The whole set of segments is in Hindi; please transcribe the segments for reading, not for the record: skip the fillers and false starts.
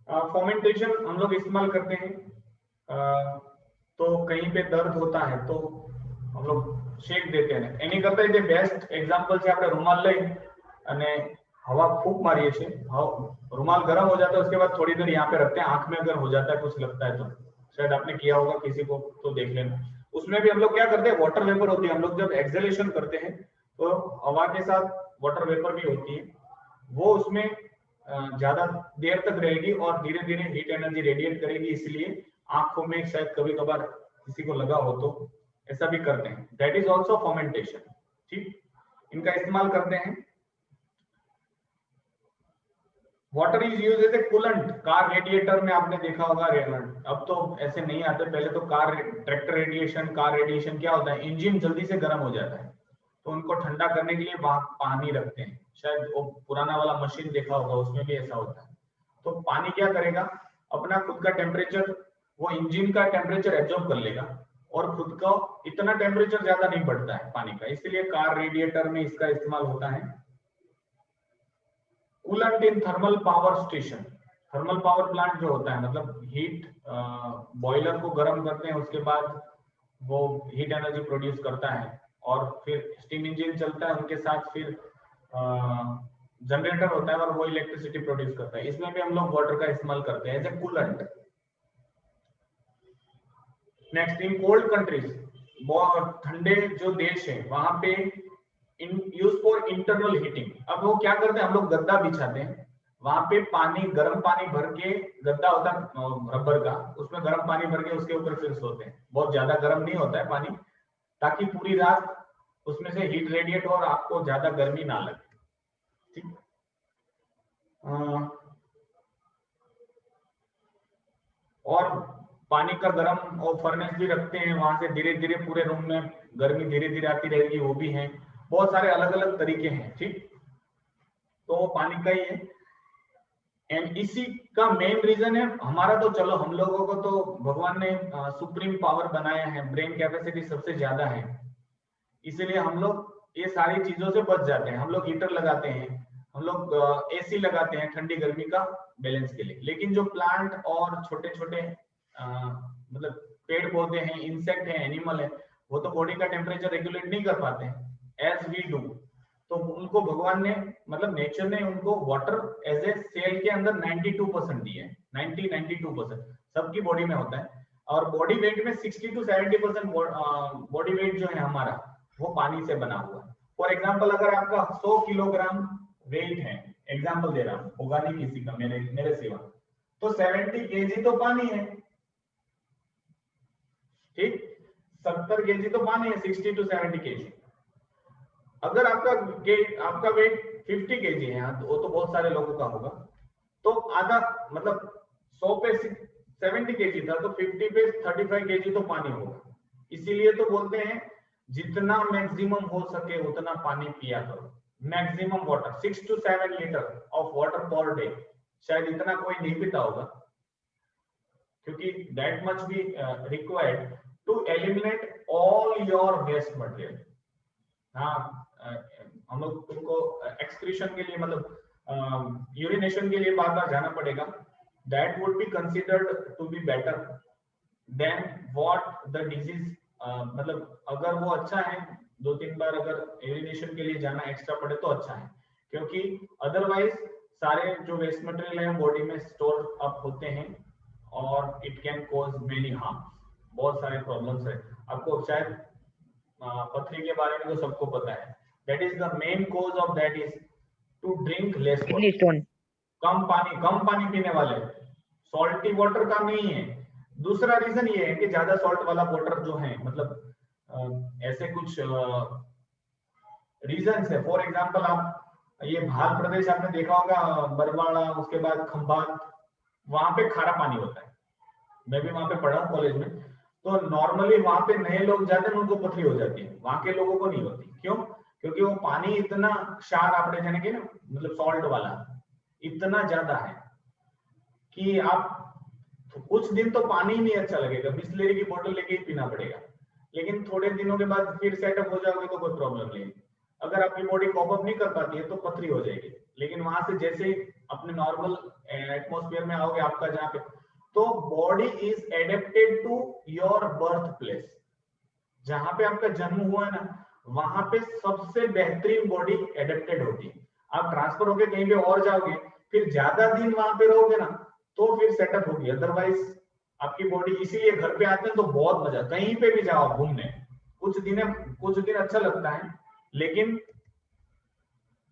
फर्मेंटेशन हम लोग इस्तेमाल करते हैं। तो कहीं पे दर्द होता है तो हम लोग શેક દેતે हैं એની કરતા જે બેસ્ટ એક્ઝામ્પલ છે આપણે રૂમાલ લઈ અને हवा फूंक मारिए छे, रुमाल गर्म हो जाता है, उसके बाद थोड़ी देर यहाँ पे रखते हैं, आंख में अगर हो जाता है कुछ लगता है तो शायद आपने किया होगा, किसी को तो देख लेना। उसमें भी हम लोग क्या करते हैं, वाटर वेपर होती है, हम लोग जब एक्सहेलेशन करते हैं तो हवा के साथ वाटर वेपर भी होती है, वो उसमें ज्यादा देर तक रहेगी और धीरे धीरे हीट एनर्जी रेडिएट करेगी, इसलिए आंखों में शायद कभी कभार किसी को लगा हो तो ऐसा भी करते हैं। That is also fermentation. ठीक, इनका इस्तेमाल करते हैं। Water is use as a coolant. Car radiator में आपने देखा होगा, अब तो ऐसे नहीं आते, पहले तो car tractor radiation, car radiation क्या होता है, इंजन जल्दी से गर्म हो जाता है तो उनको ठंडा करने के लिए वहां पानी रखते हैं, शायद वो पुराना वाला मशीन देखा होगा, उसमें भी ऐसा होता है। तो पानी क्या करेगा, अपना खुद का टेम्परेचर, वो इंजन का टेम्परेचर एब्जॉर्ब कर लेगा और खुद का इतना टेम्परेचर ज्यादा नहीं बढ़ता है पानी का, इसलिए कार रेडिएटर में इसका इस्तेमाल होता है। Coolant in thermal power station. Thermal power plant जो होता है, मतलब हीट बॉयलर को गर्म करते हैं, उसके बाद वो हीट एनर्जी प्रोड्यूस करता है और फिर स्टीम इंजन चलता है, उनके साथ फिर जनरेटर होता है और वो इलेक्ट्रिसिटी प्रोड्यूस करता है। इसमें भी हम लोग वाटर का इस्तेमाल करते हैं as a coolant. Next, in cold countries, बहुत ठंडे जो देश है वहां पे यूज फॉर इंटरनल हीटिंग। अब वो क्या करते हैं, हम लोग गद्दा बिछाते हैं, वहां पे पानी, गर्म पानी भर के, गद्दा होता है रबर का, उसमें गर्म पानी भर के उसके ऊपर फिर सोते हैं। बहुत ज्यादा गर्म नहीं होता है पानी, ताकि पूरी रात उसमें से हीट रेडिएट हो और आपको ज्यादा गर्मी ना लगे। ठीक, और पानी का गर्म और फर्नेस भी रखते हैं, वहां से धीरे धीरे पूरे रूम में गर्मी धीरे धीरे आती रहेगी, वो भी है। बहुत सारे अलग अलग तरीके हैं। ठीक, तो वो पानी का ही है। एंड इसी का मेन रीजन है हमारा, तो चलो हम लोगों को तो भगवान ने सुप्रीम पावर बनाया है, ब्रेन कैपेसिटी सबसे ज्यादा है, इसीलिए हम लोग ये सारी चीजों से बच जाते हैं। हम लोग हीटर लगाते हैं, हम लोग एसी लगाते हैं ठंडी गर्मी का बैलेंस के लिए, लेकिन जो प्लांट और छोटे छोटे मतलब पेड़ पौधे हैं, इंसेक्ट है, एनिमल है, वो तो बॉडी का टेम्परेचर रेगुलेट नहीं कर पाते हैं एज वी डू। तो उनको भगवान ने, मतलब नेचर ने उनको वाटर एज ए सेल के अंदर 92% दिया है। 92% सबकी बॉडी में होता है, और बॉडी वेट में 60 to 70% बॉडी वेट जो है हमारा, वो पानी से बना हुआ है। फॉर एग्जाम्पल, अगर आपका 100 किलोग्राम वेट है, एग्जाम्पल दे रहा हूं, होगा नहीं किसी का मेरे सिवा, तो 70 केजी तो पानी है। ठीक, 70 केजी तो पानी है, 60 to 70 केजी। अगर आपका वेट 50 केजी है, तो वो तो बहुत सारे लोगों का होगा, तो आधा, मतलब 100 पे 70 केजी था, तो 50 पे 35 केजी तो पानी होगा। इसीलिए तो बोलते हैं जितना मैक्सिमम हो सके उतना पानी पिया करो। Maximum water 6 to 7 litre of water per day, शायद इतना कोई नहीं पीता होगा, क्योंकि that much be required to eliminate all your waste material. हाँ, हम लोग उनको एक्सक्रीशन के लिए, मतलब यूरिनेशन के लिए बार बार जाना पड़ेगा। That would be considered to be better than what the disease, मतलब अगर वो अच्छा है, 2-3 बार अगर यूरिनेशन के लिए जाना एक्स्ट्रा पड़े तो अच्छा है, क्योंकि अदरवाइज सारे जो वेस्ट मटेरियल है बॉडी में स्टोर अप होते हैं और it can cause many harm. बहुत सारे प्रॉब्लम्स है, आपको शायद पथरी के बारे में तो सबको पता है। That is the main cause of that is to drink less water. कम पानी पीने वाले, सॉल्टी वाटर का नहीं है। दूसरा रीजन ये है कि ज्यादा सॉल्ट वाला वाटर जो है, मतलब ऐसे कुछ रीजंस है। फॉर एग्जांपल, आप ये भाल प्रदेश आपने देखा होगा, बरवाड़ा, उसके बाद खंभात, वहां पे खारा पानी होता है। मैं भी वहां पे पढ़ा हूँ कॉलेज में, तो नॉर्मली वहां पे नए लोग जाते हैं, उनको पथरी हो जाती है, वहां के लोगों को नहीं होती। क्यों? क्योंकि वो पानी इतना क्षार, आपने जाने के ना, मतलब सॉल्ट वाला इतना ज्यादा है कि आप तो कुछ दिन तो पानी ही नहीं अच्छा लगेगा, बिस्लेरी की बोतल लेके ही पीना पड़ेगा, लेकिन थोड़े दिनों के बाद फिर सेटअप हो जाओगे तो कोई प्रॉब्लम नहीं। अगर आपकी बॉडी कॉप अप नहीं कर पाती है तो पथरी हो जाएगी, लेकिन वहां से जैसे अपने नॉर्मल एटमॉस्फेयर में आओगे आपका जहाँ पे, तो body is adapted to your birth place, जहां पे आपका जन्म हुआ है ना, वहां पे सबसे बेहतरीन बॉडी एडेप्टेड होती है। आप ट्रांसफर होके कहीं पे और जाओगे, फिर ज्यादा दिन वहां पे रहोगे ना, तो फिर सेटअप होगी, अदरवाइज आपकी बॉडी, इसीलिए घर पे आते हैं तो बहुत मजा, कहीं पे भी जाओ घूमने, कुछ दिन अच्छा लगता है, लेकिन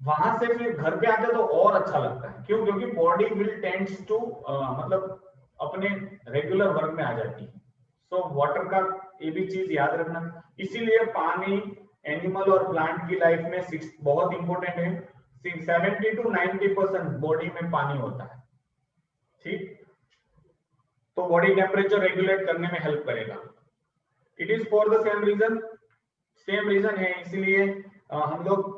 वहां से फिर घर पे आते तो और अच्छा लगता है। क्यों? क्योंकि बॉडी विल टेंड्स टू मतलब अपने रेगुलर वर्क में आ जाती है। सो वाटर का ये भी चीज याद रखना, इसीलिए पानी एनिमल और प्लांट की लाइफ में बहुत इंपॉर्टेंट है। 70 to 90% बॉडी में पानी होता है, ठीक। तो बॉडी टेम्परेचर रेगुलेट करने में हेल्प करेगा। It is for the same reason है, इसीलिए हम लोग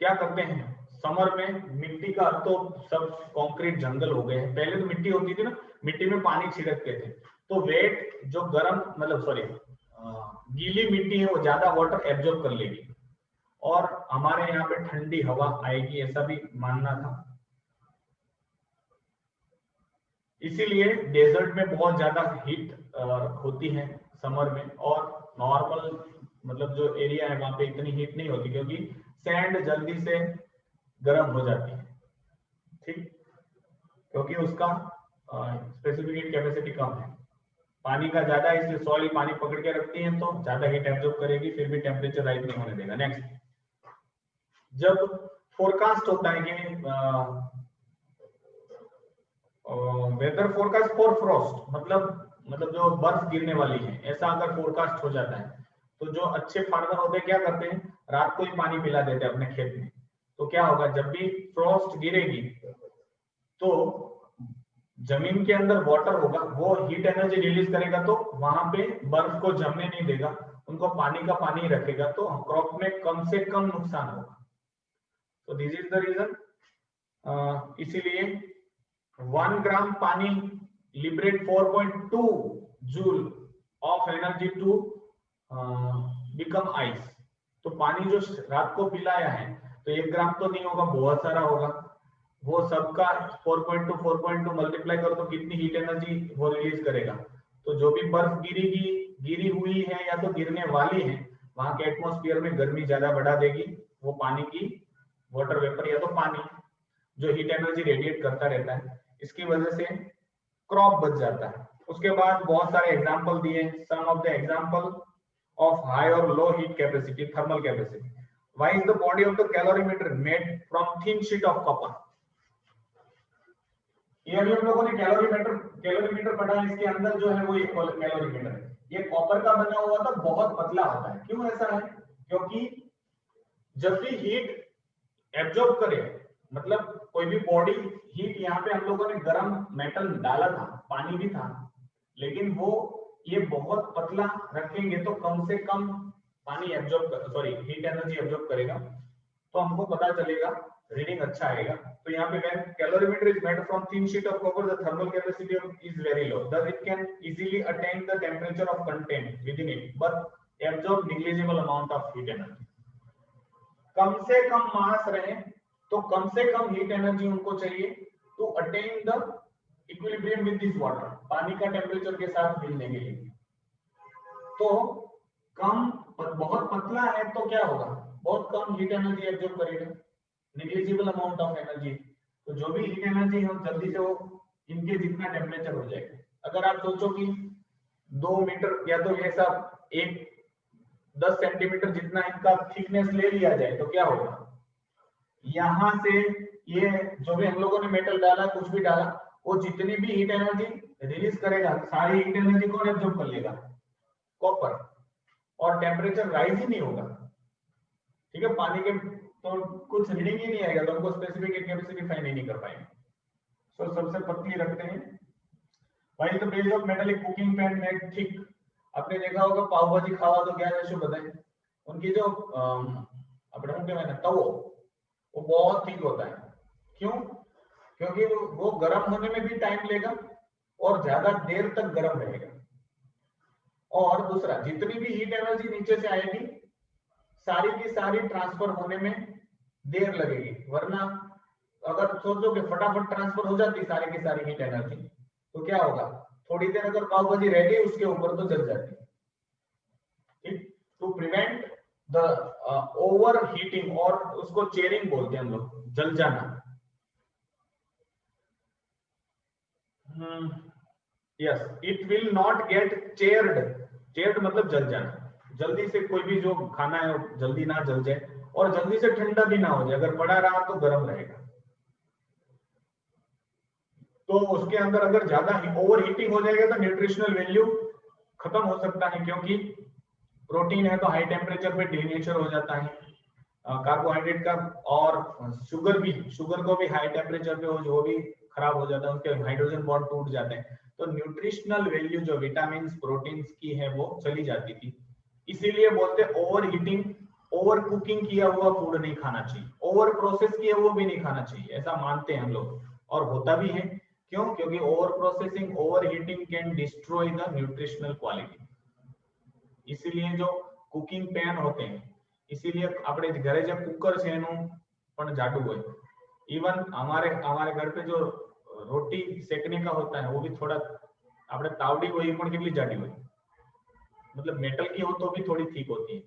क्या करते हैं, समर में मिट्टी का, तो सब कंक्रीट जंगल हो गए हैं, पहले तो मिट्टी होती थी ना, मिट्टी में पानी छिड़कते थे, तो वेट जो गर्म मतलब सॉरी गीली मिट्टी है वो ज्यादा वाटर एब्जॉर्ब कर लेगी और हमारे यहाँ पे ठंडी हवा आएगी, ऐसा भी मानना था। इसीलिए डेजर्ट में बहुत ज्यादा हीट होती है समर में, और नॉर्मल मतलब जो एरिया है वहां पे इतनी हीट नहीं होती, क्योंकि सैंड जल्दी से गर्म हो जाती है, ठीक, क्योंकि उसका स्पेसिफिक हीट कैपेसिटी कम है। पानी का ज्यादा है, इसलिए सॉइल पानी पकड़ के रखती है तो ज्यादा हीट एब्जॉर्ब करेगी, फिर भी टेम्परेचर राइज नहीं होने देगा। नेक्स्ट, जब फोरकास्ट होता है कि वेदर फोरकास्ट फॉर फ्रॉस्ट, मतलब जो बर्फ गिरने वाली है, ऐसा अगर फोरकास्ट हो जाता है, तो जो अच्छे फार्मर होते हैं क्या करते हैं, रात को ही पानी पिला देते हैं अपने खेत में। तो क्या होगा, जब भी फ्रॉस्ट गिरेगी तो जमीन के अंदर वाटर होगा, वो हीट एनर्जी रिलीज करेगा, तो वहां पे बर्फ को जमने नहीं देगा, उनको पानी का पानी रखेगा, तो क्रॉप में कम से कम नुकसान होगा। तो दिस इज द रीजन, इसीलिए 1 ग्राम पानी liberate 4.2 joule of energy to become ice. तो पानी जो रात को पिलाया है, तो 1 ग्राम तो नहीं होगा, बहुत सारा होगा, वो सबका 4.2 मल्टीप्लाई करो तो कितनी हीट एनर्जी वो रिलीज करेगा। तो जो भी बर्फ गिरी हुई है या तो गिरने वाली है, वहां के एटमॉस्फेयर में गर्मी ज्यादा बढ़ा देगी, वो पानी की वाटर वेपर या तो पानी जो हीट एनर्जी रेडिएट करता रहता है, इसकी वजह से क्रॉप बच जाता है। उसके बाद बहुत सारे एग्जांपल दिए, some of the example of high और low heat capacity, thermal capacity. Why is the body of the calorimeter made from thin sheet of copper. ये अभी हम लोगों ने कैलोरीमीटर पढ़ा है, इसके अंदर जो है वो एक कैलोरीमीटर है, ये कॉपर का बना हुआ था, बहुत पतला होता है। क्यों ऐसा है? क्योंकि जब भी हीट एब्जॉर्ब करे, मतलब कोई भी बॉडी हीट, यहाँ पे हम लोगों ने गर्म मेटल डाला था, पानी भी था, लेकिन वो ये बहुत पतला रखेंगे तो कम से कम पानी हीट एनर्जी एब्जॉर्ब करेगा, तो हमको पता चलेगा, रीडिंग अच्छा आएगा। तो यहाँ पे calorimeter is made from thin sheet of copper, the thermal capacity is very low, thus it can easily attain the temperature of content within it but absorb negligible amount of heat energy। कम से कम मास रहे तो कम से कम हीट एनर्जी उनको चाहिए to attain the equilibrium with this water, पानी का टेम्परेचर के साथ मिलने के लिए। तो बहुत पतला है तो क्या होगा, बहुत कम हीट एनर्जी एब्जॉर्ब करेगा, नेग्लिजिबल अमाउंट ऑफ एनर्जी। तो जो भी हीट एनर्जी है जल्दी से वो इनके जितना टेम्परेचर हो जाएगा। अगर आप सोचो कि 2 मीटर या तो ये सब एक 10 सेंटीमीटर जितना इनका थिकनेस ले लिया जाए, तो क्या होगा, यहां से ये जो भी हम लोगों ने मेटल डाला, कुछ भी डाला, वो जितनी भी हीट एनर्जी रिलीज करेगा, सारी हीट एनर्जी कौन एब्जॉर्ब कर लेगा, कॉपर, और टेम्परेचर राइज ही नहीं होगा। ठीक है, पानी के तो कुछ रीडिंग ही नहीं आएगा, तो हमको स्पेसिफिक हीट कैपेसिटी फाइंड नहीं कर पाएंगे। सो सबसे पतली रखते हैं। Why is the base of metallic cooking pan made thick. आपने देखा होगा पाव भाजी खावा तो क्या रेशो बताएं, उनकी जो अपने मुंह में तवो वो बहुत थिक होता है। क्यों? क्योंकि वो गर्म होने में भी टाइम लेगा और ज्यादा देर तक गर्म रहेगा, और दूसरा जितनी भी हीट एनर्जी नीचे से आएगी सारी की सारी ट्रांसफर होने में देर लगेगी, वरना अगर सोचो कि फटाफट ट्रांसफर हो जाती सारी की सारी हीट एनर्जी, तो क्या होगा, थोड़ी देर अगर पाव भाजी रह गई उसके ऊपर तो जल जाती। ठीक, to prevent the over heating, और उसको चेयरिंग बोलते हैं हम लोग, जल जाना। Yes, it will not get charred. Charred मतलब जल जाना, जल्दी से कोई भी जो खाना है वो जल्दी ना जल जाए, और जल्दी से ठंडा भी ना हो जाए, अगर पड़ा रहा तो गर्म रहेगा। तो उसके अंदर अगर ज्यादा ओवर हीटिंग हो जाएगा तो न्यूट्रिशनल वैल्यू खत्म हो सकता है, क्योंकि प्रोटीन है तो हाई टेम्परेचर पे डीनेचर हो जाता है कार्बोहाइड्रेट का, और शुगर को भी हाई टेम्परेचर पे वो भी खराब हो जाता है, उसके हाइड्रोजन बॉन्ड टूट जाते हैं, तो न्यूट्रिशनल वैल्यू जो विटामिन प्रोटीन की है वो चली जाती थी। इसीलिए बोलते ओवर हीटिंग, ओवर कुकिंग किया हुआ फूड नहीं खाना चाहिए, ओवर प्रोसेस किया हुआ भी नहीं खाना चाहिए, ऐसा मानते हैं हम लोग, और होता भी है। क्यों? क्योंकि over processing, over heating can destroy the nutritional quality. इसीलिए जो कुकिंग पैन होते हैं, इसीलिए આપણે ઘરે જે કુકર છે એનું પણ જાડું હોય, इवन हमारे घर पे जो रोटी सेकने का होता है वो भी थोड़ा, આપણે તાવડી હોય એ પણ કેટલી જાડી હોય, मतलब मेटल की हो तो भी थोड़ी ठीक होती है।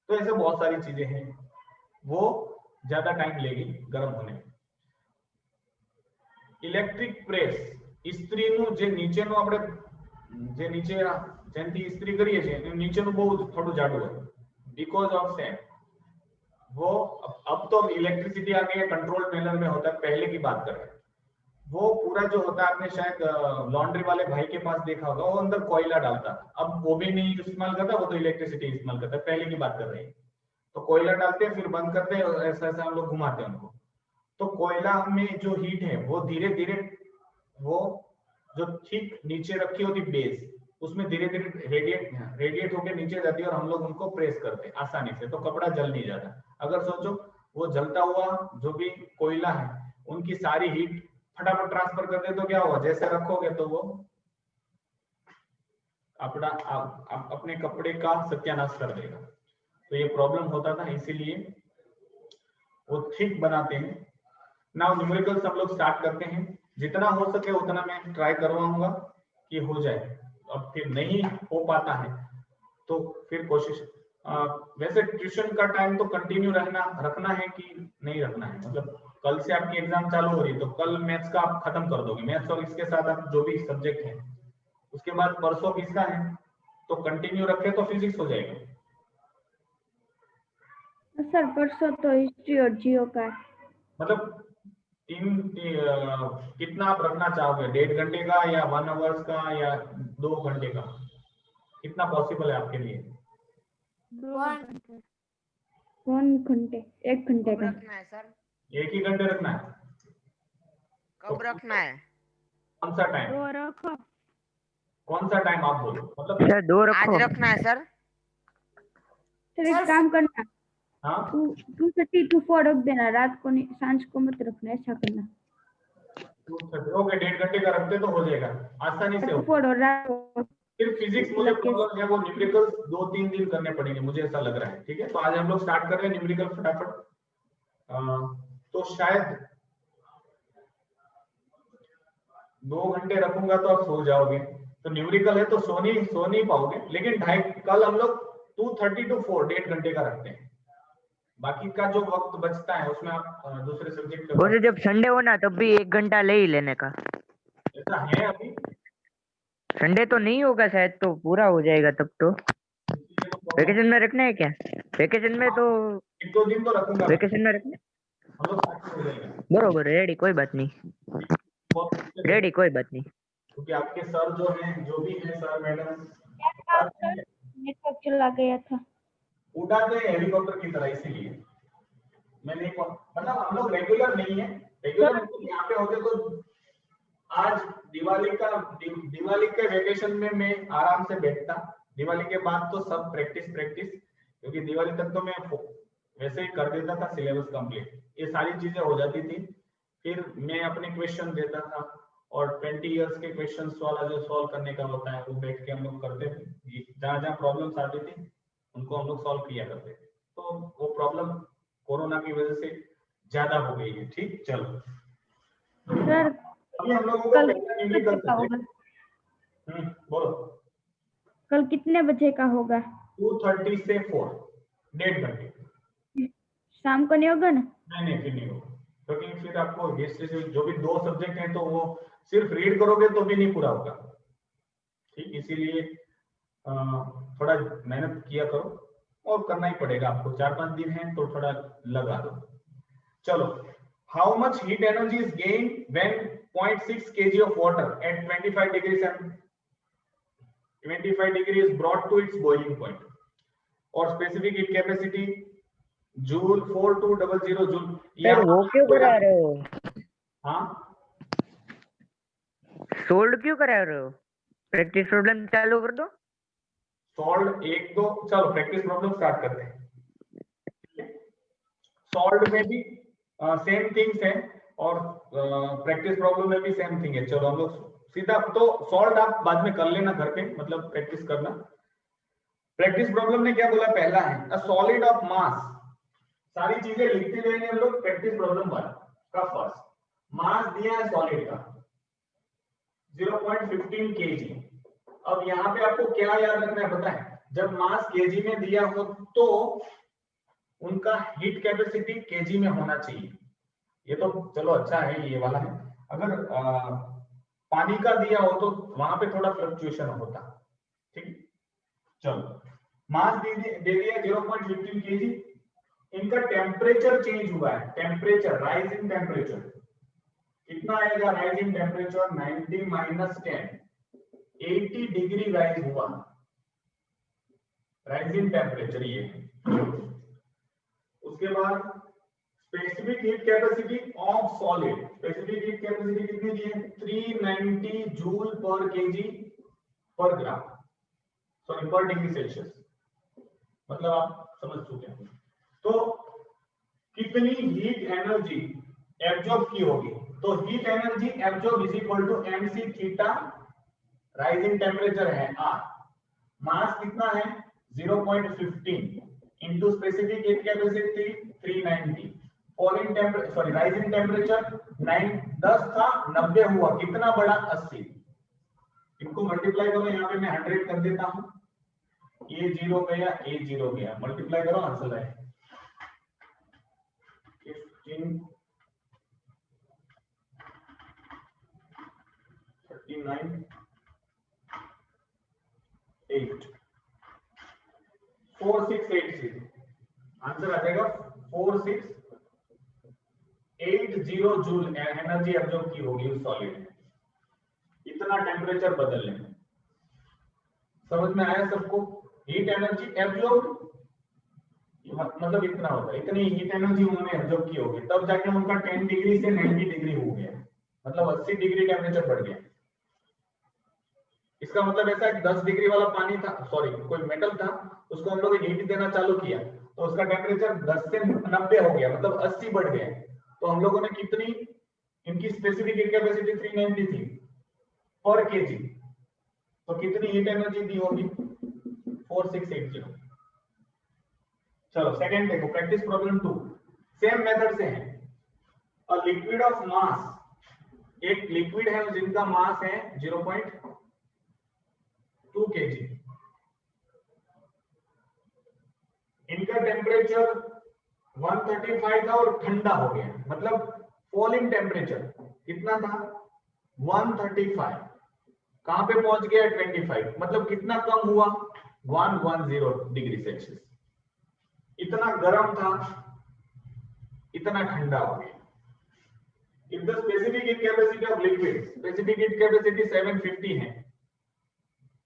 तो ऐसे बहुत सारी चीजें हैं, वो ज्यादा टाइम लेगी गर्म होने में। ઇલેક્ટ્રિક પ્રેસ, ઇસ્ત્રીનું જે નીચેનું આપણે જે નીચે જેનથી ઇસ્ત્રી કરીએ છીએ એનું નીચેનું બહુ થોડું જાડું હોય, बिकॉज ऑफ सेम वो, अब तो इलेक्ट्रिसिटी आ गई है, कंट्रोल पैनल में होता है, पहले की बात कर रहे हैं, वो पूरा जो होता है, आपने शायद लॉन्ड्री वाले भाई के पास देखा होगा, वो अंदर कोयला डालता, अब वो भी नहीं इस्तेमाल करता, वो तो इलेक्ट्रिसिटी इस्तेमाल करता है, पहले की बात कर रहे हैं। तो कोयला डालते हैं, फिर बंद करते हैं, ऐसा ऐसा हम लोग घुमाते हैं उनको। तो कोयला में जो हीट है वो धीरे धीरे, वो जो ठीक नीचे रखी होती बेस, उसमें धीरे धीरे रेडिएट होकर नीचे जाती है, और हम लोग उनको प्रेस करते हैं आसानी से, तो कपड़ा जल नहीं जाता। अगर सोचो वो जलता हुआ जो भी कोयला है, उनकी सारी हीट फटाफट ट्रांसफर कर दे तो क्या होगा, जैसे रखोगे तो वो अपना अपने कपड़े का सत्यानाश कर देगा। तो ये प्रॉब्लम होता था, इसीलिए वो ठीक बनाते हैं। नाउ न्यूमेरिकल्स हम लोग स्टार्ट करते हैं, जितना हो सके उतना मैं ट्राई करवाऊंगा कि हो जाए, अब फिर नहीं हो पाता है तो फिर कोशिश, वैसे ट्यूशन का टाइम तो कंटिन्यू रखना है कि नहीं रखना है, मतलब कल से आपकी एग्जाम चालू हो रही है तो कल मैथ्स का आप खत्म कर दोगे, मैथ्स और इसके साथ आप जो भी सब्जेक्ट है, उसके बाद परसों किसका है, तो कंटिन्यू रखे तो फिजिक्स हो जाएगा। सर परसों तो हिस्ट्री और जियो का है, मतलब कितना आप रखना चाहोगे, 1.5 घंटे का या 1 आवर्स का या 2 घंटे का, कितना पॉसिबल है आपके लिए? 1 घंटे, 1 घंटे का रखना है सर, 1 ही घंटे रखना है? कब रखना है? कौन सा टाइम? 2 रखो। कौन सा टाइम आप बोलो, मतलब सर 2 रखो। आज रखना है सर। सर एक काम करना, हाँ 2:30 to 4 रख देना, रात को नहीं, सांझ को मत रखना, ऐसा करना। 2:30 ओके, 1.5 घंटे का रखते तो हो जाएगा आसानी से। और रात को फिर फिजिक्स मुझे प्रॉब्लम है, वो न्यूमेरिकल्स 2-3 दिन करने पड़ेंगे मुझे ऐसा लग रहा है। ठीक है, तो आज हम लोग स्टार्ट कर रहे हैं न्यूमेरिकल फटाफट। तो शायद 2 घंटे रखूंगा तो आप सो जाओगे, तो न्यूमेरिकल है तो सो नहीं पाओगे, लेकिन कल हम लोग 2:30 to 4 1.5 घंटे का रखते हैं, बाकी का जो वक्त बचता है उसमें आप दूसरे सब्जेक्ट वो जब संडे हो ना तब भी 1 घंटा ले ही लेने का। ऐसा है अभी संडे तो नहीं होगा शायद, तो पूरा हो जाएगा तब तो। वेकेशन में रखना है क्या? वेकेशन में तो 1-2 दिन तो रखूंगा, वेकेशन में रखना हम लोग साथ हो जाएगा। बरोबर, रेडी, कोई बात नहीं, रेडी, कोई बात नहीं। क्योंकि आपके सर जो हैं, जो भी हैं सर मैडम, नेटवर्क चला गया था, उड़ाते हैं हेलीकॉप्टर की तरह, इसीलिए मैं नहीं, मतलब हम लोग रेगुलर नहीं है, रेगुलर यहाँ पे होते तो आज दिवाली के वेकेशन में मैं आराम से बैठता, दिवाली के बाद तो सब प्रैक्टिस, क्योंकि दिवाली तक तो मैं वैसे ही कर देता था सिलेबस कंप्लीट, ये सारी चीजें हो जाती थी, फिर मैं अपने क्वेश्चन देता था, और 20 इयर्स के क्वेश्चन वाला जो सॉल्व करने का होता है वो बैठ के हम लोग करते थे, जहाँ प्रॉब्लम्स आती थी उनको हम लोग सॉल्व किया करते थे। तो वो प्रॉब्लम कोरोना की वजह से ज्यादा हो गई है। ठीक, चलो सर अभी हम लोगों को कल पहला कितने न्यूमेरिकल बजे का होगा? बोलो। कल कितने बजे का होगा? 2:30 से 4, 1.5 घंटे। शाम को नहीं होगा ना? नहीं फिर नहीं होगा, क्योंकि फिर आपको हिस्ट्री से जो भी 2 सब्जेक्ट हैं तो वो सिर्फ रीड करोगे तो भी नहीं पूरा होगा। ठीक, इसीलिए थोड़ा मेहनत किया करो, और करना ही पड़ेगा आपको, 4-5 दिन हैं तो थोड़ा लगा दो। चलो, how much heat energy is gain when 0.6 kg of water at 25 degrees and 25 degree is brought to its boiling point, और specific heat capacity joule 4200 joule. Sir वो क्यों करा रहे हो? हाँ, सोल्ड क्यों करा रहे हो? प्रैक्टिस प्रॉब्लम चालू कर दो। सॉल्व 1 2, चलो प्रैक्टिस प्रॉब्लम स्टार्ट करते हैं। सॉल्व में भी सेम थिंग्स है, और प्रैक्टिस प्रॉब्लम में भी सेम थिंग है। चलो हम लोग सीधा, तो सॉल्व आप बाद में कर लेना घर पे, मतलब प्रैक्टिस करना। प्रैक्टिस प्रॉब्लम ने क्या बोला? पहला है अ सॉलिड ऑफ मास, सारी चीजें लिखते रहेंगे हम लोग। प्रैक्टिस प्रॉब्लम 1 का फर्स्ट मास दिया है सॉलिड का 0.15 kg। अब यहाँ पे आपको क्या याद रखना है पता है? जब मास केजी में दिया हो तो उनका हीट कैपेसिटी केजी में होना चाहिए। ये तो चलो अच्छा है, ये वाला है। अगर पानी का दिया हो तो वहां पे थोड़ा फ्लक्चुएशन होता। ठीक, चलो मास दे दिया 0.15 kg। इनका टेम्परेचर चेंज हुआ है, टेम्परेचर राइज इन टेम्परेचर कितना आएगा? Rise in temperature 90 - 10, 80 degree rise हुआ, राइज इन टेम्परेचर ये। उसके बाद specific heat capacity of solid, specific heat capacity कितनी दी है? 390 जूल पर केजी पर ग्राम, सॉरी पर डिग्री सेल्सियस, मतलब आप समझ चुके हैं। तो कितनी हीट एनर्जी एब्जॉर्ब की होगी? तो heat energy absorb is equal to mc theta, rise in temperature है r, मास कितना है 0.15 into specific heat capacity 390, fall in temperature sorry rise in temperature 10 था 90 हुआ, कितना बढ़ा? 80। इनको मल्टीप्लाई करो, यहाँ पे मैं 100 कर देता हूं, ये 0 गया, ये 0 गया, मल्टीप्लाई करो, आंसर आए 15 39 8 4680, आंसर आ जाएगा 4680 जूल एनर्जी एब्जॉर्ब की होगी उस सॉलिड में, इतना टेम्परेचर बदलने में। समझ में आया सबको? हीट एनर्जी एब्जॉर्ब मतलब इतना होता है, इतनी हीट एनर्जी उन्होंने एब्जॉर्ब की होगी, तब जाके उनका 10 डिग्री से 90 डिग्री हो गया, मतलब 80 डिग्री टेम्परेचर बढ़ गया। इसका मतलब ऐसा है 10 डिग्री वाला पानी था, सॉरी कोई मेटल था, उसको हम लोग हीट देना चालू किया तो उसका टेम्परेचर 10 से 90 हो गया, मतलब 80 बढ़ गया। तो हम लोगों ने कितनी, इनकी स्पेसिफिक हीट कैपेसिटी 390 थी पर केजी, तो कितनी हीट एनर्जी दी होगी? 4680। चलो सेकंड देखो, प्रैक्टिस प्रॉब्लम 2, सेम मेथड से है। अ लिक्विड ऑफ मास, एक लिक्विड है जिनका मास है 0.2 kg, इनका टेम्परेचर 135 था और ठंडा हो गया, मतलब फॉल इन टेम्परेचर कितना था? 135, कहां पे पहुंच गया? 25, मतलब कितना कम हुआ? 110 डिग्री सेल्सियस। इतना गर्म था, इतना ठंडा हो गया। If the specific heat capacity of liquid, specific heat capacity 750 है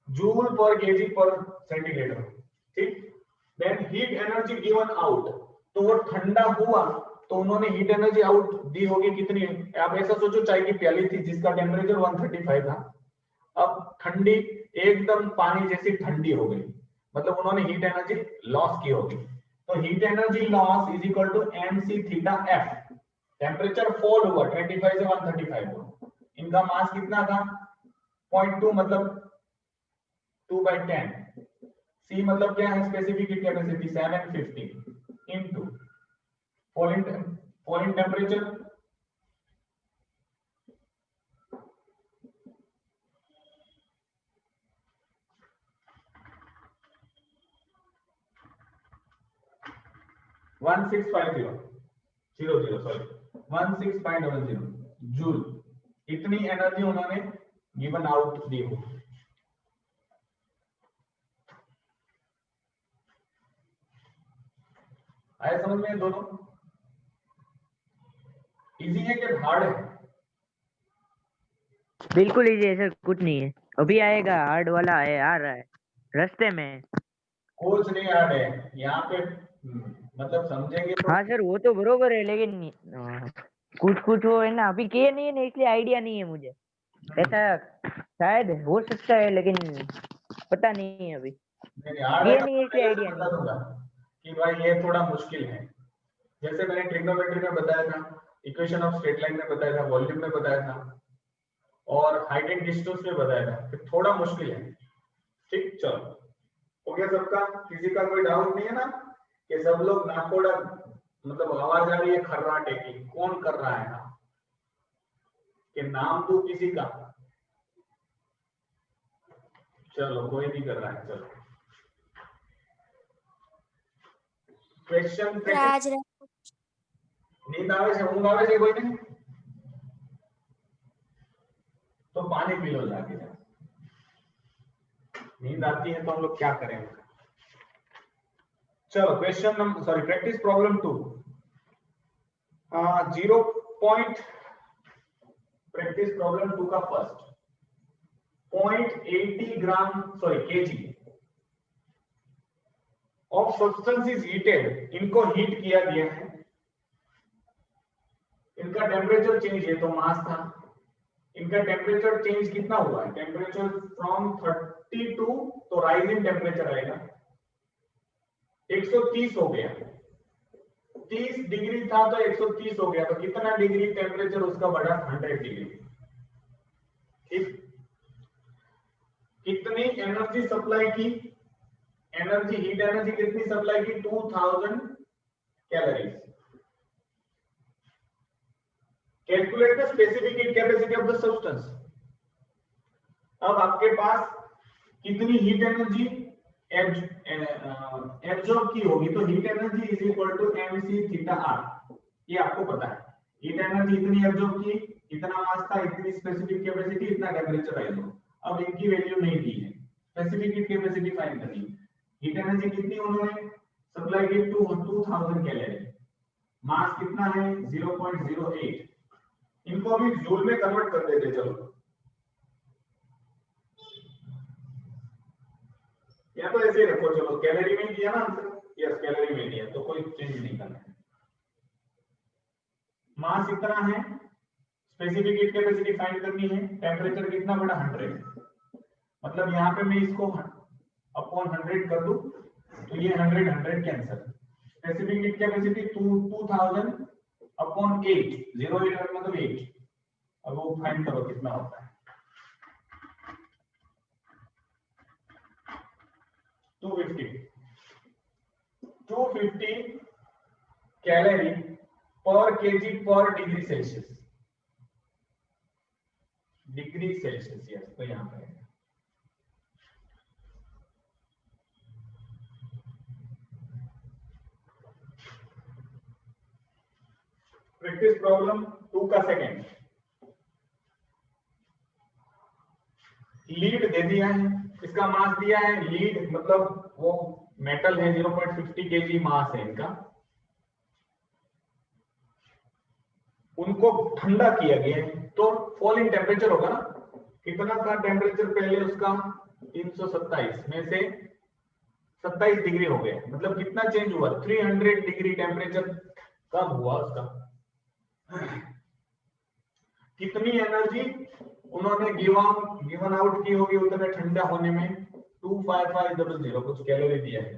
जूल पर केजी पर सेंटीग्रेड, ठीक? Then heat energy given out, तो वो ठंडा हुआ तो उन्होंने हीट एनर्जी आउट दी होगी कितनी? आप ऐसा सोचो, चाय की प्याली थी जिसका टेम्परेचर 135 था, अब ठंडी एकदम पानी जैसी ठंडी हो गई, मतलब उन्होंने हीट एनर्जी लॉस की होगी। तो heat energy loss is equal to mc theta f, temperature fall हुआ 25 से 135 हुआ, इनका मास कितना था? 0.2, मतलब 2/10, c मतलब क्या है? Specific heat capacity 750 into fall in point temperature, one six five zero zero sorry 16.00 joule, इतनी एनर्जी उन्होंने गिवन आउट दी हो। आया समझ में दोनों? इजी है कि हार्ड है? बिल्कुल इजी है सर, कुछ नहीं है, अभी आएगा, हार्ड वाला है, आ रहा है रास्ते में। कुछ नहीं हार्ड है यहाँ पे, मतलब समझेंगे तो। हाँ सर वो तो बरोबर है, लेकिन कुछ कुछ वो है ना, अभी किए नहीं है ना, इसलिए आइडिया नहीं है मुझे। ऐसा शायद हो सकता है, लेकिन पता नहीं है अभी, नहीं हार्ड है किए तो नहीं है इसलिए मैं आइडिया बता नहीं। दूंगा कि भाई ये थोड़ा मुश्किल है। जैसे मैंने ट्रिग्नोमेट्री में बताया था, इक्वेशन ऑफ स्ट्रेट लाइन में बताया था, वॉल्यूम में बताया था, और हाइट एंड डिस्टेंस में बताया था कि थोड़ा मुश्किल है। ठीक, चलो हो गया सबका? किसी का कोई डाउट नहीं है ना कि सब लोग नाकोड़ा, मतलब आवाज आ रही है खर्राटे की, कौन कर रहा है ना, कि नाम दो किसी का? चलो कोई नहीं कर रहा है, चलो क्वेश्चन राज नींद आवे से, ऊँघ आवे से कोई नहीं तो पानी पी लो जाके। नींद आती है तो हम लोग क्या करें? चलो question number, sorry practice problem 2, 0 point, practice problem 2 का first 0.80 gram sorry KG of substance is heated, इनको हीट किया गया है, इनका टेम्परेचर चेंज है तो मास था, इनका टेम्परेचर चेंज कितना हुआ है? टेम्परेचर फ्रॉम 32 तो राइजिंग टेम्परेचर आएगा 130 हो गया, 30 डिग्री था तो 130 हो गया, तो कितना डिग्री टेम्परेचर उसका बढ़ा? 100 डिग्री। ठीक, कितनी एनर्जी सप्लाई की? एनर्जी, हीट एनर्जी कितनी सप्लाई की? 2000 calories. Calculate the specific heat capacity of the substance. अब आपके पास कितनी हीट एनर्जी एब्जॉर्ब की होगी, तो heat energy is equal to mc theta r, ये आपको पता है। हीट एनर्जी इतनी एब्जॉर्ब की, इतना मास था, इतनी स्पेसिफिक कैपेसिटी, इतना टेम्परेचर राइज हो। अब इनकी वैल्यू नहीं दी है, स्पेसिफिक हीट कैपेसिटी फाइंड करनी है। हीट एनर्जी कितनी उन्होंने सप्लाई की? 2000 कैलोरी, मास कितना है? 0.08। इनको अभी जूल में कन्वर्ट कर देते, चलो या तो ऐसे ही रखो, चलो कैलोरी में दिया ना आंसर, यस कैलोरी में दिया, तो कोई चेंज नहीं करना है। मास इतना है, स्पेसिफिक हीट कैपेसिटी फाइंड करनी है, टेम्परेचर कितना बड़ा? 100, मतलब यहाँ पे मैं इसको अपॉन 100 कर दूं तो ये 100 cancel. Specific heat capacity 2000 upon 8, 0.8 मतलब 8, अब वो फाइंड करो कितना होता है। 250 कैलोरी पर केजी पर degree Celsius, degree Celsius, yes, तो यहां पर है। प्रैक्टिस प्रॉब्लम 2 का सेकेंड, लीड दे दिया है, इसका मास दिया है, लीड मतलब वो मेटल है, 0.50 केजी मास है इनका, उनको ठंडा किया गया है, तो फॉल इन टेम्परेचर होगा ना, कितना था टेम्परेचर पहले उसका? 327 में से 27 डिग्री हो गया, मतलब कितना चेंज हुआ? 300 डिग्री टेम्परेचर कम हुआ उसका। कितनी एनर्जी उन्होंने गिवन आउट की होगी उतने ठंडा होने में? 25500 कुछ कैलोरी दिया है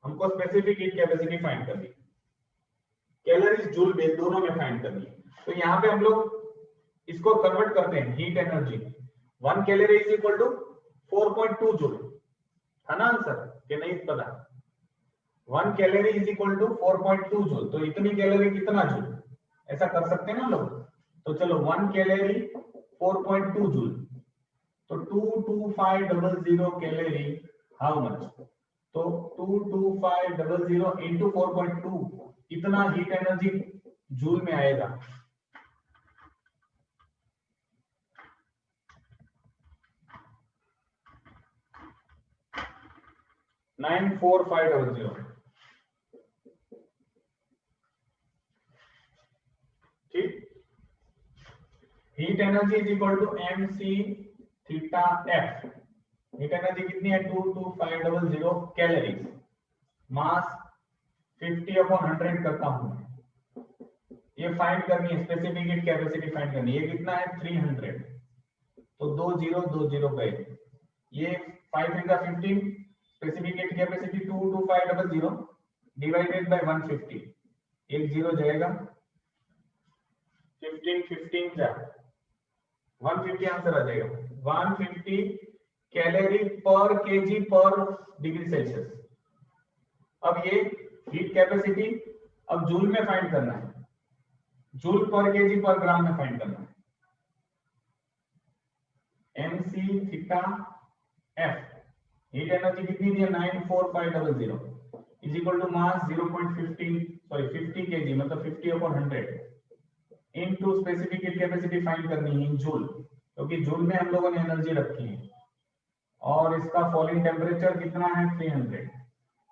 हमको। स्पेसिफिक हीट कैपेसिटी फाइंड करनी, कैलोरीज जूल में दोनों में फाइंड करनी है। तो यहाँ पे हम लोग इसको कन्वर्ट करते हैं, heat energy 1 calorie is equal to 4.2 joule, है ना आंसर? कि नहीं पता? 1 calorie is equal to 4.2 joule. तो इतनी कैलोरी कितना जूल, ऐसा कर सकते हैं ना लोग। तो चलो 1 कैलोरी 4.2 जूल, तो 22500 कैलोरी हाउ मच, तो 22500 इंटू 4.2 इतना हीट एनर्जी जूल में आएगा। $94500। ठीक, heat energy is equal to mc theta f। Heat energy कितनी है 22500 कैलोरीज, मास 50/100 करता हूं, ये फाइंड करनी है, स्पेसिफिक हीट कैपेसिटी फाइंड करनी है। ये कितना है 300, तो 2020 गए, ये 5 × 15, specific heat capacity 22500 divided by 150, एक जीरो जाएगा, 15 जा 150 आंसर आ जाएगा। 150 कैलोरी पर केजी पर डिग्री सेल्सियस। अब ये हीट कैपेसिटी अब जूल में फाइंड करना है, जूल पर केजी पर ग्राम में फाइंड करना है। mc theta f, heat energy कितनी दी है 94500 is equal to mass 50 KG मतलब 50/100 into specific heat capacity find करनी है इन जूल, क्योंकि जूल में हम लोगों ने एनर्जी रखी है। और इसका फॉलिंग टेम्परेचर कितना है 300,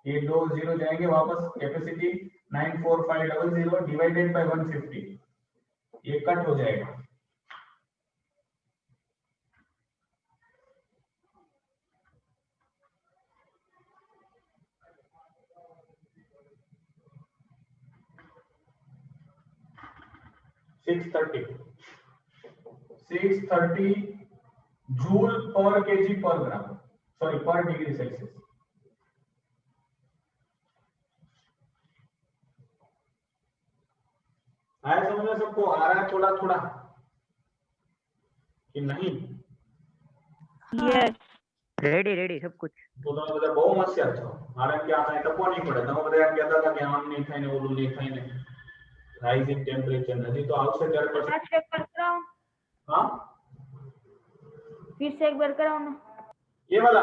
ये 2 जीरो जाएंगे वापस, कैपेसिटी 94500 डिवाइडेड बाय 150, ये कट हो जाएगा। सिक्स थर्टी जूल पर केजी पर ग्राम, सॉरी पर डिग्री सेल्सियस। आया समझ में सबको, आ रहा है थोड़ा थोड़ा कि नहीं? यस रेडी सब कुछ। તો તમે બધા બહુ હોશિયાર છો, મારે क्या થાય ટકો નહીં પડે। તમે બધા એમ કહેતા હતા કે આમ નહીં થાય ને ઓલું નહીં થાય ને, રાઇઝિંગ ટેમ્પરેચર હજી તો આવશે ત્યારે પછી। आज एक बार कराओ, हाँ फिर से एक बार कराओ ना। ये वाला,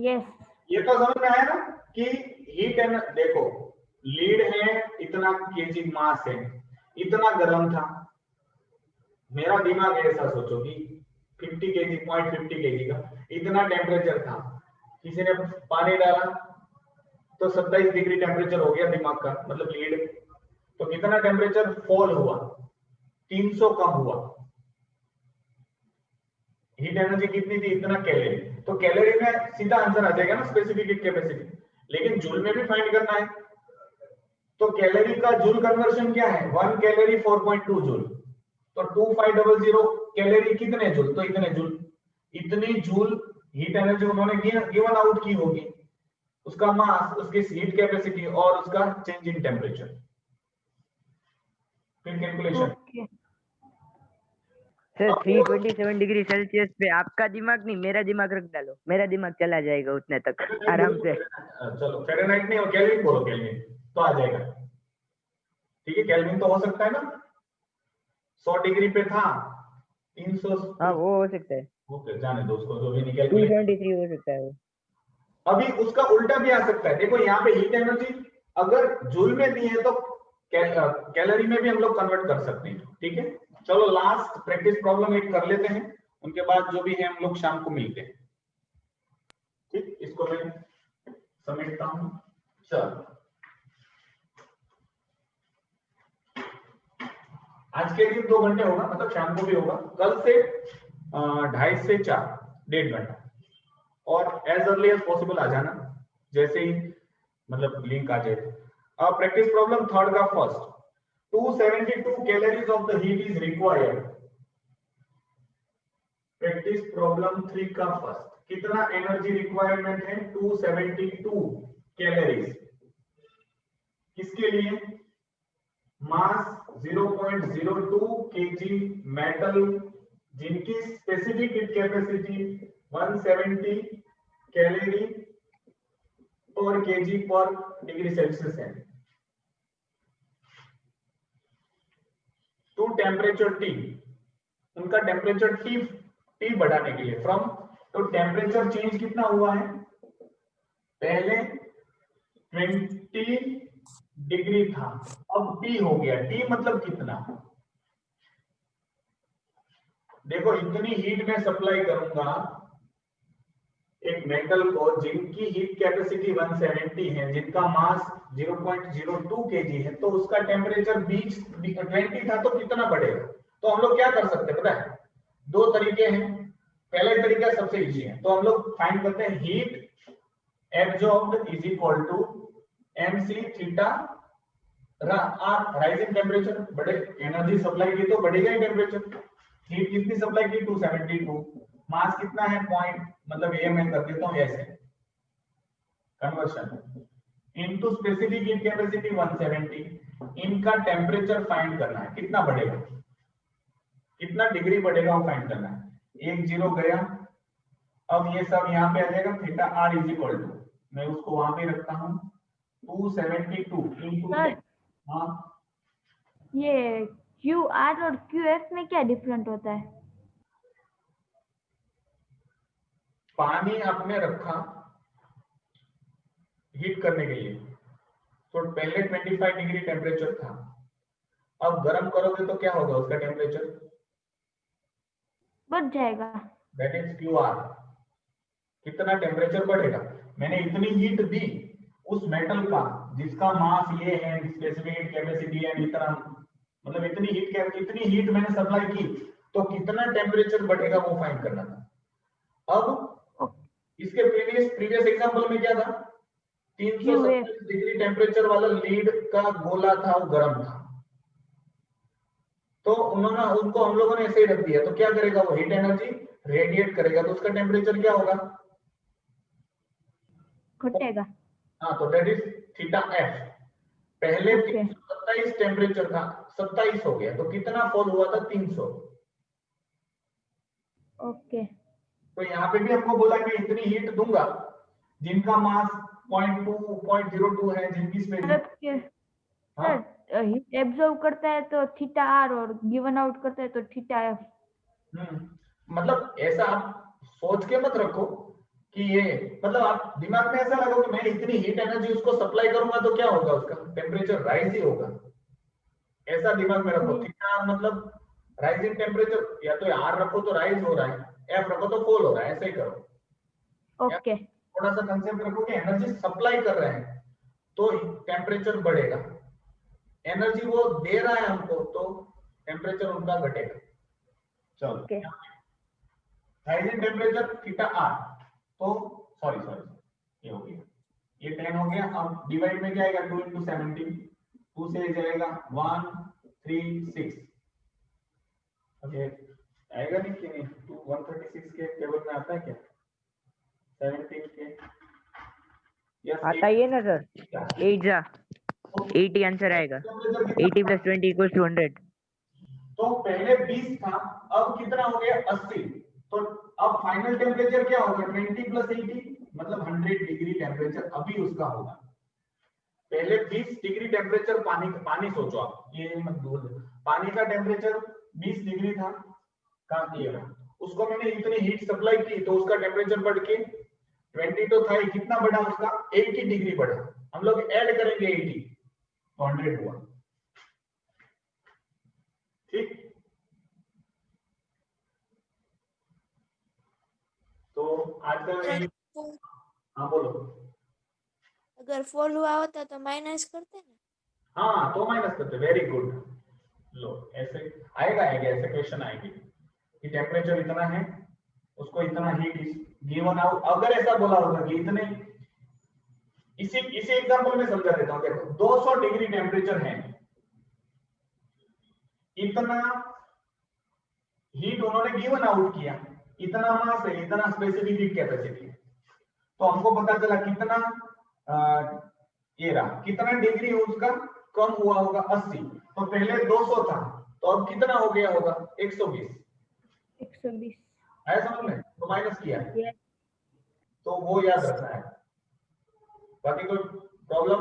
यस ये तो समझ में आया ना कि हीट एंड देखो, लीड है इतना केजी मास है, इतना गर्म था। मेरा दिमाग ऐसा सोचो कि 50 केजी 0.50 केजी का इतना टेम्परेचर था, किसी ने पानी डाला तो 27 डिग्री टेम्परेचर हो गया दिमाग का, मतलब लीड। तो कितना टेम्परेचर फॉल हुआ, 300 कम हुआ। हीट एनर्जी कितनी थी, इतना कैलोरी। तो कैलोरी में सीधा आंसर आ जाएगा ना स्पेसिफिक हीट कैपेसिटी, लेकिन जूल में भी फाइंड करना है। तो कैलोरी का जूल कन्वर्शन क्या है, 1 कैलोरी 4.2 जूल, तो 2500 कैलोरी कितने जूल, तो इतने जूल। इतनी जूल हीट एनर्जी उन्होंने गिवन आउट की होगी, उसका मास, उसकी हीट कैपेसिटी और उसका चेंज इन टेम्परेचर। फिर कैलकुलेशन। सर 327 डिग्री सेल्सियस पे आपका दिमाग नहीं मेरा दिमाग रख डालो, मेरा दिमाग चला जाएगा उतने तक आराम से। चलो फ़ारेनहाइट नहीं, और केल्विन बोलो, केल्विन तो आ जाएगा। ठीक है, केल्विन तो हो सकता है ना, 100 डिग्री पे था 300। हाँ वो हो सकता है, ओके जाने दो उसको, जो भी निकल। 273 हो सकता है वो। अभी उसका उल्टा भी आ सकता है। देखो यहाँ पे हीट एनर्जी अगर जूल में दी है तो कैलोरी में भी हम लोग कन्वर्ट कर सकते हैं। ठीक है, चलो लास्ट प्रैक्टिस प्रॉब्लम एक कर लेते हैं, उनके बाद जो भी है हम लोग शाम को मिलते हैं। ठीक, इसको मैं समेटता हूं। चलो आज के दिन 2 घंटे होगा, मतलब शाम को भी होगा, कल से 2.5 से 4 1.5 घंटा, और एज अर्ली एज पॉसिबल आ जाना, जैसे ही मतलब लिंक आ जाए। अब प्रैक्टिस प्रॉब्लम थर्ड का first, 272 calories of the heat is required. Practice problem 3 का फर्स्ट, कितना एनर्जी रिक्वायरमेंट है 272 कैलोरीज, किसके लिए? मास 0.02 केजी मेटल जिनकी स्पेसिफिक हीट कैपेसिटी 170 कैलोरी और kg पर डिग्री सेल्सियस है। टू टेम्परेचर T, उनका टेम्परेचर T बढ़ाने के लिए फ्रॉम, तो टेम्परेचर चेंज कितना हुआ है, पहले 20 डिग्री था, अब T हो गया। T मतलब कितना, देखो इतनी हीट में सप्लाई करूंगा एक मेटल को जिनकी हीट कैपेसिटी 170 है, जिनका मास 0.02 kg है, तो उसका टेम्परेचर 20 था, तो कितना बढ़ेगा। तो हम लोग क्या कर सकते हैं पता है, दो तरीके हैं। पहले तरीका सबसे इजी है, तो हम लोग फाइंड करते हैं heat absorbed is equal to mc theta R, rising temperature बढ़े, एनर्जी सप्लाई की तो बढ़ेगा ही टेम्परेचर। हीट कितनी सप्लाई की, 272, मास कितना है, पॉइंट, मतलब ये मैं कर देता हूं ऐसे, conversion into specific heat capacity 170, इनका टेम्परेचर फाइंड करना है, कितना बढ़ेगा, कितना डिग्री बढ़ेगा वो फाइंड करना है। 1 0 गया, अब ये सब यहाँ पे आ जाएगा, theta R is equal to, मैं उसको वहां पे रखता हूँ 272 इनटू, हाँ ये क्यू आर और क्यू एफ में क्या डिफरेंट होता है? पानी आपने रखा हीट करने के लिए, तो पहले 25 डिग्री टेम्परेचर था, अब गर्म करोगे तो क्या होगा, उसका टेम्परेचर बढ़ जाएगा। दैट इज क्यू आर, कितना टेम्परेचर बढ़ेगा। मैंने इतनी हीट दी उस मेटल का जिसका मास ये है, स्पेसिफिक कैपेसिटी है इतना, मतलब इतनी हीट मैंने सप्लाई की, तो कितना टेम्परेचर बढ़ेगा वो फाइंड करना था। अब इसके प्रीवियस एग्जांपल में क्या था, 370 डिग्री टेम्परेचर वाला लीड का गोला था, वो गर्म था, तो उनको हम लोगों ने ऐसे ही रख दिया, तो क्या करेगा वो, हीट एनर्जी रेडिएट करेगा, तो उसका टेम्परेचर क्या होगा, घटेगा। हाँ, तो दैट इज थीटा एफ। पहले 327 टेम्परेचर था, 27 हो गया, तो कितना फॉल हुआ था, 300। ओके, तो यहाँ पे भी हमको बोला कि इतनी हीट दूंगा जिनका मास 0.02 है, जिनकी स्पेसिफिक, हाँ हीट एब्जॉर्ब करता है तो थीटा आर और गिवन आउट करता है तो थीटा एफ। मतलब ऐसा आप सोच के मत रखो कि ये, मतलब आप दिमाग में ऐसा लगाओ कि मैं इतनी हीट एनर्जी उसको सप्लाई करूंगा तो क्या होगा, उसका टेम्परेचर राइज ही होगा, ऐसा दिमाग में रखो। थीटा आर मतलब राइजिंग टेम्परेचर, या तो आर रखो तो राइज हो रहा है, एफ रखो तो फॉल हो रहा है, ऐसे ही करो। ओके, थोड़ा सा कंसेप्ट रखो कि एनर्जी सप्लाई कर रहे हैं तो टेम्परेचर बढ़ेगा, एनर्जी वो दे रहा है हमको तो टेम्परेचर उनका घटेगा। चलो, राइजिंग टेम्परेचर थीटा आर, तो सॉरी ये हो गया, ये 10 हो गया। अब डिवाइड में क्या आएगा, 2 × 70, 2 से जाएगा 136, ओके आएगा नहीं कि नहीं, 136 के टेबल में आता है क्या, 17 के, यस आता ही है ना सर, 80 आंसर आएगा, 80 + 20 = 100। तो पहले 20 था, अब कितना हो गया, 80, तो अब फाइनल टेम्परेचर क्या होगा, 20 + 80 मतलब 100 डिग्री टेम्परेचर अभी उसका होगा। पहले 20 डिग्री टेम्परेचर पानी सोचो आप, ये मत भूल, पानी का टेम्परेचर 20 डिग्री था, कहां दिया, उसको मैंने इतनी हीट सप्लाई की तो उसका टेम्परेचर बढ़ के 20 तो था ही, कितना बढ़ा उसका, 80 डिग्री बढ़ा, हम लोग ऐड करेंगे 80 तो 100 हुआ, ठीक। तो आज का हाँ बोलो, अगर फॉल हुआ होता तो माइनस करते ना, हाँ तो माइनस करते, वेरी गुड। लो ऐसे आएगा ऐसे क्वेश्चन आएंगे कि टेम्परेचर इतना है, उसको इतना हीट गिवन आउट, अगर ऐसा बोला होगा कि इतने, इसी एग्जांपल में समझा देता हूं, देखो 200 डिग्री टेम्परेचर है, इतना हीट उन्होंने गिवन आउट किया, इतना मास है, इतना स्पेसिफिक हीट कैपेसिटी है, तो हमको पता चला कितना ये रहा, कितना डिग्री उसका कम हुआ होगा, 80, तो पहले 200 था तो अब कितना हो गया होगा, 120 आया समझ में, तो माइनस किया है, तो वो याद रखना है। बाकी कोई प्रॉब्लम?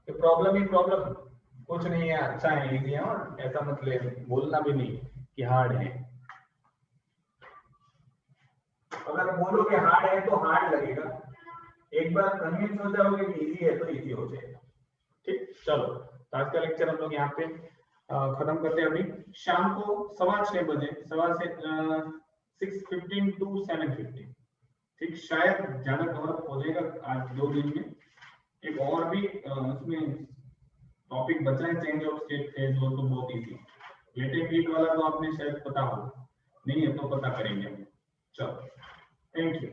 प्रॉब्लम ही प्रॉब्लम, कुछ नहीं है, अच्छा है, इजी है, और ऐसा मतलब बोलना भी नहीं कि हार्ड है। अगर बोलोगे हार्ड है तो हार्ड लगेगा, एक बार कन्विंस हो जाओगे कि इजी है तो इजी हो जाएगा। ठीक, चलो तो आज का लेक्चर हम लोग यहाँ पे खत्म करते हैं। अभी शाम को 6:15 बजे, 6:15 to 7:15, ठीक, शायद ज्यादा कवर हो जाएगा आज 2 दिन में। एक और भी उसमें टॉपिक बचा है, चेंज ऑफ स्टेट फेज, वो तो बहुत इजी। लेटेस्ट हीट वाला तो आपने शायद पता हो, नहीं है तो पता करेंगे हम। चलो, थैंक यू।